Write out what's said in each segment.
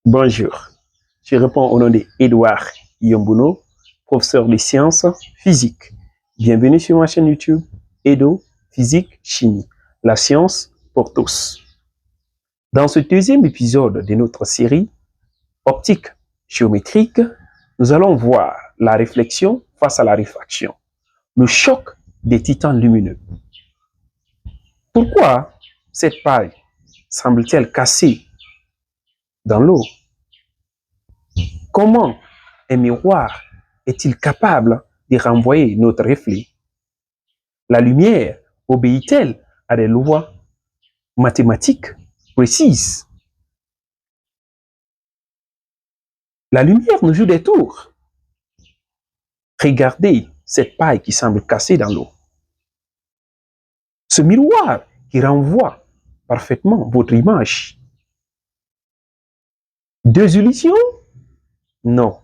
Bonjour, je réponds au nom d'Edouard Yombuno, professeur de sciences physiques. Bienvenue sur ma chaîne YouTube Edo Physique Chimie, la science pour tous. Dans ce deuxième épisode de notre série optique géométrique, nous allons voir la réflexion face à la réfraction, le choc des titans lumineux. Pourquoi cette paille semble-t-elle cassée dans l'eau? Comment un miroir est-il capable de renvoyer notre reflet? La lumière obéit-elle à des lois mathématiques précises? La lumière nous joue des tours. Regardez cette paille qui semble cassée dans l'eau. Ce miroir qui renvoie parfaitement votre image. Deux illusions? Non.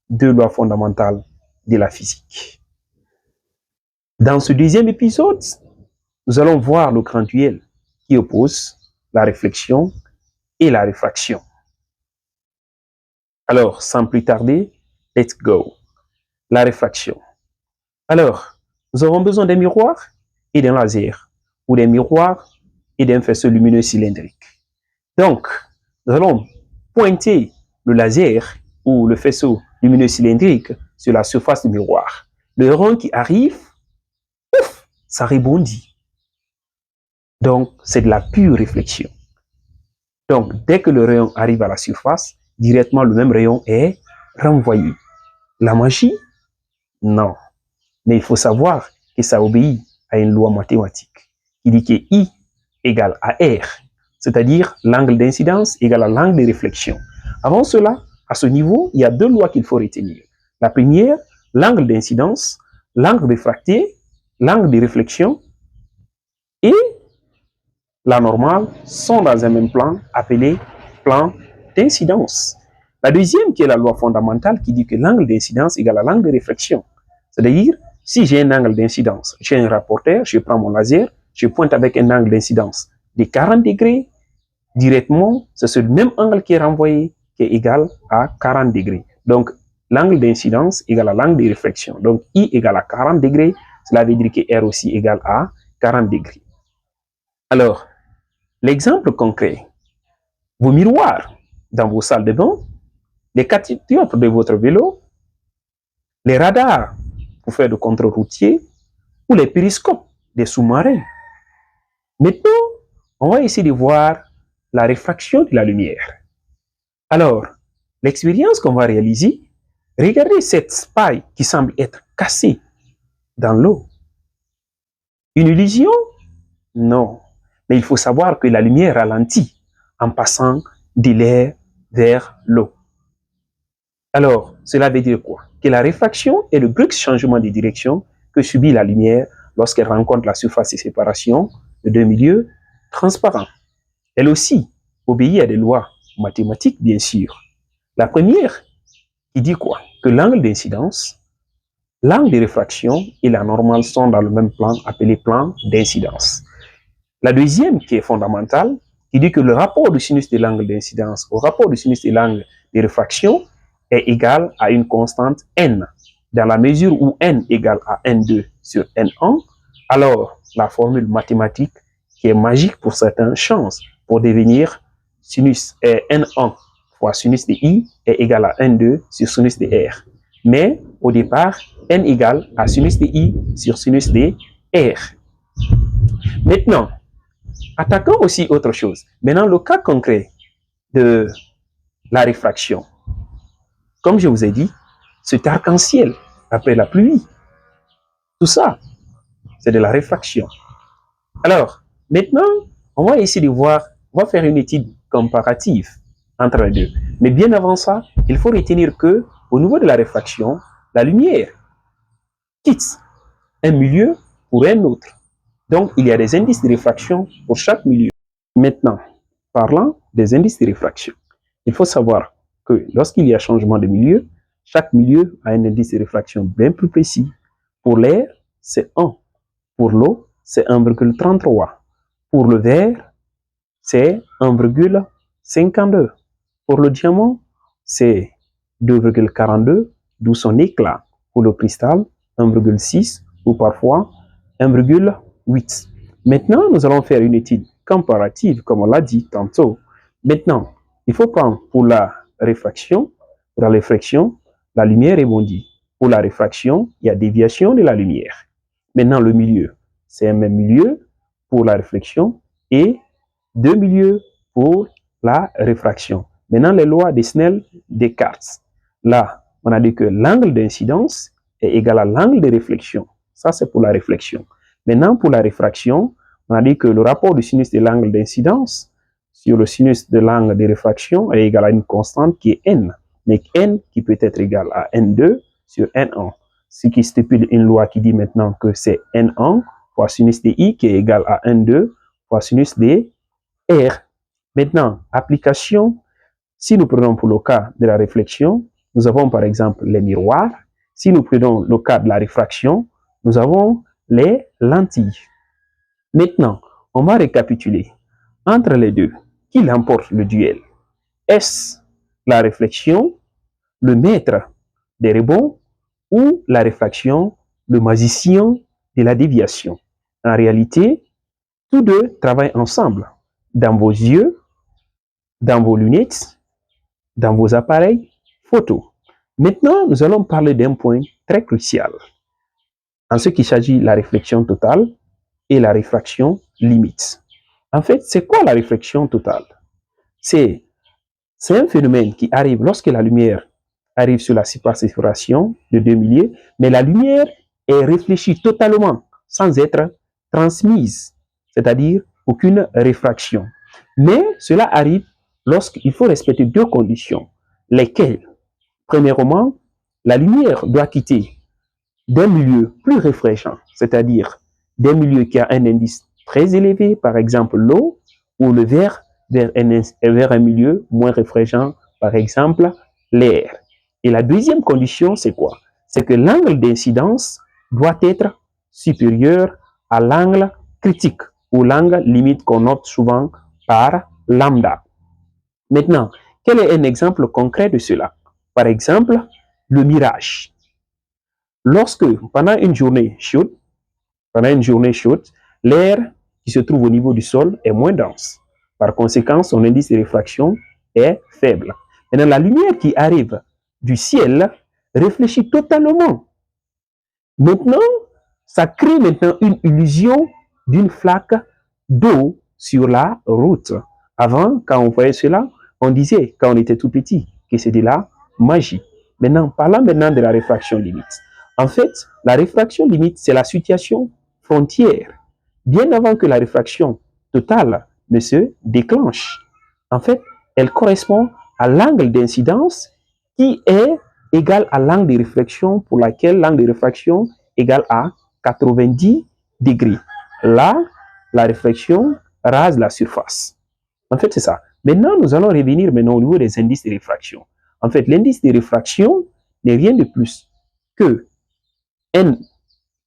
Deux lois fondamentales de la physique. Dans ce deuxième épisode, nous allons voir le grand duel qui oppose la réflexion et la réfraction. Alors, sans plus tarder, let's go. La réfraction. Alors, nous aurons besoin d'un miroir et d'un laser, ou d'un miroir et d'un faisceau lumineux cylindrique. Donc, nous allons pointer le laser ou le faisceau lumineux cylindrique sur la surface du miroir. Le rayon qui arrive, ouf, ça rebondit. Donc, c'est de la pure réflexion. Donc, dès que le rayon arrive à la surface, directement le même rayon est renvoyé. La magie? Non. Mais il faut savoir que ça obéit à une loi mathématique qui dit que I égale à R, c'est-à-dire l'angle d'incidence égale à l'angle de réflexion. Avant cela, à ce niveau, il y a deux lois qu'il faut retenir. La première, l'angle d'incidence, l'angle réfracté, l'angle de réflexion et la normale sont dans un même plan appelé plan d'incidence. La deuxième, qui est la loi fondamentale, qui dit que l'angle d'incidence égale à l'angle de réflexion. C'est-à-dire, si j'ai un angle d'incidence, j'ai un rapporteur, je prends mon laser, je pointe avec un angle d'incidence de 40 degrés, directement, c'est ce même angle qui est renvoyé, qui est égal à 40 degrés. Donc, l'angle d'incidence égale à l'angle de réflexion. Donc, I égale à 40 degrés, cela veut dire que R aussi égale à 40 degrés. Alors, l'exemple concret, vos miroirs dans vos salles de bain, les catadioptres de votre vélo, les radars pour faire du contrôle routier ou les périscopes des sous-marins. Maintenant, on va essayer de voir la réfraction de la lumière. Alors, l'expérience qu'on va réaliser, regardez cette paille qui semble être cassée dans l'eau. Une illusion? Non. Mais il faut savoir que la lumière ralentit en passant de l'air vers l'eau. Alors, cela veut dire quoi? Que la réfraction est le brusque changement de direction que subit la lumière lorsqu'elle rencontre la surface de séparation de deux milieux transparents. Elle aussi obéit à des lois mathématiques, bien sûr. La première, qui dit quoi? Que l'angle d'incidence, l'angle de réfraction et la normale sont dans le même plan appelé plan d'incidence. La deuxième, qui est fondamentale, qui dit que le rapport du sinus de l'angle d'incidence au rapport du sinus de l'angle de réfraction est égal à une constante n. Dans la mesure où n égale à n2 sur n1, alors la formule mathématique qui est magique pour certains chances pour devenir sinus n1 fois sinus de i est égal à n2 sur sinus de r. Mais au départ, n égale à sinus de i sur sinus de r. Maintenant, attaquons aussi autre chose. Maintenant, le cas concret de la réfraction. Comme je vous ai dit, cet arc-en-ciel après la pluie, tout ça, c'est de la réfraction. Alors, maintenant, on va essayer de voir, on va faire une étude comparative entre les deux. Mais bien avant ça, il faut retenir que au niveau de la réfraction, la lumière quitte un milieu pour un autre. Donc, il y a des indices de réfraction pour chaque milieu. Maintenant, parlant des indices de réfraction, il faut savoir que lorsqu'il y a changement de milieu, chaque milieu a un indice de réfraction bien plus précis. Pour l'air, c'est 1. Pour l'eau, c'est 1,33. Pour le verre, c'est 1,52. Pour le diamant, c'est 2,42, d'où son éclat. Pour le cristal, 1,6 ou parfois 1,8. Maintenant, nous allons faire une étude comparative, comme on l'a dit tantôt. Maintenant, il faut prendre pour la réfraction, la lumière rebondit. Pour la réfraction, il y a déviation de la lumière. Maintenant, le milieu, c'est un même milieu pour la réflexion et deux milieux pour la réfraction. Maintenant, les lois de Snell-Descartes. Là, on a dit que l'angle d'incidence est égal à l'angle de réflexion. Ça, c'est pour la réflexion. Maintenant, pour la réfraction, on a dit que le rapport du sinus de l'angle d'incidence sur le sinus de l'angle de réfraction est égal à une constante qui est n, mais n qui peut être égal à n2 sur n1. Ce qui stipule une loi qui dit maintenant que c'est n1 fois sinus de i qui est égal à n2 fois sinus de r. Maintenant, application, si nous prenons pour le cas de la réflexion, nous avons par exemple les miroirs. Si nous prenons le cas de la réfraction, nous avons les lentilles. Maintenant, on va récapituler. Entre les deux, qui l'emporte le duel? Est-ce la réflexion, le maître des rebonds, ou la réfraction, le magicien de la déviation? En réalité, tous deux travaillent ensemble. Dans vos yeux, dans vos lunettes, dans vos appareils photo. Maintenant, nous allons parler d'un point très crucial en ce qui s'agit de la réflexion totale et la réfraction limite. En fait, c'est quoi la réflexion totale? C'est un phénomène qui arrive lorsque la lumière arrive sur la surface d'exploration de deux milieux, mais la lumière est réfléchie totalement sans être transmise, c'est-à-dire aucune réfraction. Mais cela arrive lorsqu'il faut respecter deux conditions, lesquelles, premièrement, la lumière doit quitter d'un milieu plus réfléchissant, c'est-à-dire d'un milieu qui a un indice très élevé, par exemple l'eau, ou le verre vers un milieu moins réfléchissant, par exemple l'air. Et la deuxième condition, c'est quoi? C'est que l'angle d'incidence doit être supérieur à l'angle critique, ou l'angle limite qu'on note souvent par lambda. Maintenant, quel est un exemple concret de cela? Par exemple, le mirage. Lorsque, pendant une journée chaude, l'air qui se trouve au niveau du sol est moins dense. Par conséquent, son indice de réfraction est faible. Maintenant, la lumière qui arrive du ciel réfléchit totalement. Maintenant, ça crée maintenant une illusion d'une flaque d'eau sur la route. Avant, quand on voyait cela, on disait, quand on était tout petit, que c'était la magie. Maintenant, parlons maintenant de la réfraction limite. En fait, la réfraction limite, c'est la situation frontière, bien avant que la réfraction totale ne se déclenche. En fait, elle correspond à l'angle d'incidence qui est égal à l'angle de réflexion pour laquelle l'angle de réfraction est égal à 90 degrés. Là, la réflexion rase la surface. En fait, c'est ça. Maintenant, nous allons revenir maintenant au niveau des indices de réfraction. En fait, l'indice de réfraction n'est rien de plus que n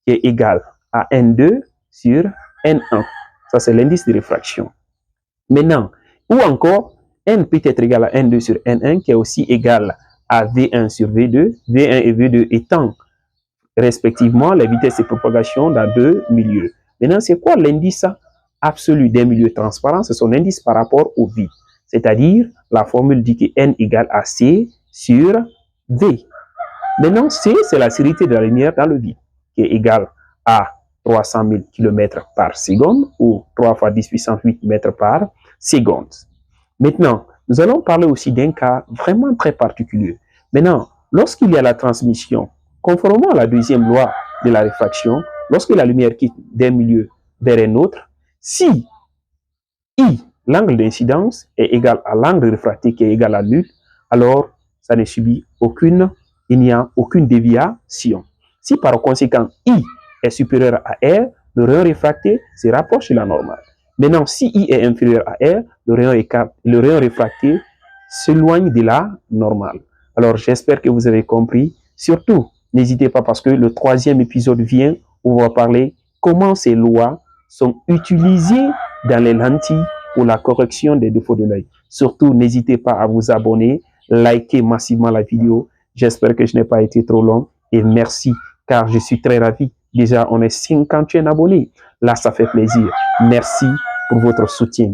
qui est égal à n2 sur n1. Ça, c'est l'indice de réfraction. Maintenant, ou encore, n peut être égal à n2 sur n1 qui est aussi égal à v1 sur v2, v1 et v2 étant respectivement les vitesses de propagation dans deux milieux. Maintenant, c'est quoi l'indice absolu d'un milieu transparent? C'est son indice par rapport au vide. C'est-à-dire, la formule dit que n égale à c sur v. Maintenant, c, c'est la sérité de la lumière dans le vide, qui est égale à 300 000 km par seconde ou 3 fois 10 puissance 8 mètres par seconde. Maintenant, nous allons parler aussi d'un cas vraiment très particulier. Maintenant, lorsqu'il y a la transmission, conformément à la deuxième loi de la réfraction, lorsque la lumière quitte d'un milieu vers un autre, si I, l'angle d'incidence, est égal à l'angle réfracté qui est égal à nul, alors ça ne subit il n'y a aucune déviation. Si par conséquent I est supérieur à R, le rayon réfracté se rapproche de la normale. Maintenant, si I est inférieur à R, le rayon réfracté s'éloigne de la normale. Alors, j'espère que vous avez compris. Surtout, n'hésitez pas parce que le troisième épisode vient où on va parler comment ces lois sont utilisées dans les lentilles pour la correction des défauts de l'œil. Surtout, n'hésitez pas à vous abonner, likez massivement la vidéo. J'espère que je n'ai pas été trop long et merci car je suis très ravi. Déjà, on est 51 abonnés. Là, ça fait plaisir. Merci pour votre soutien.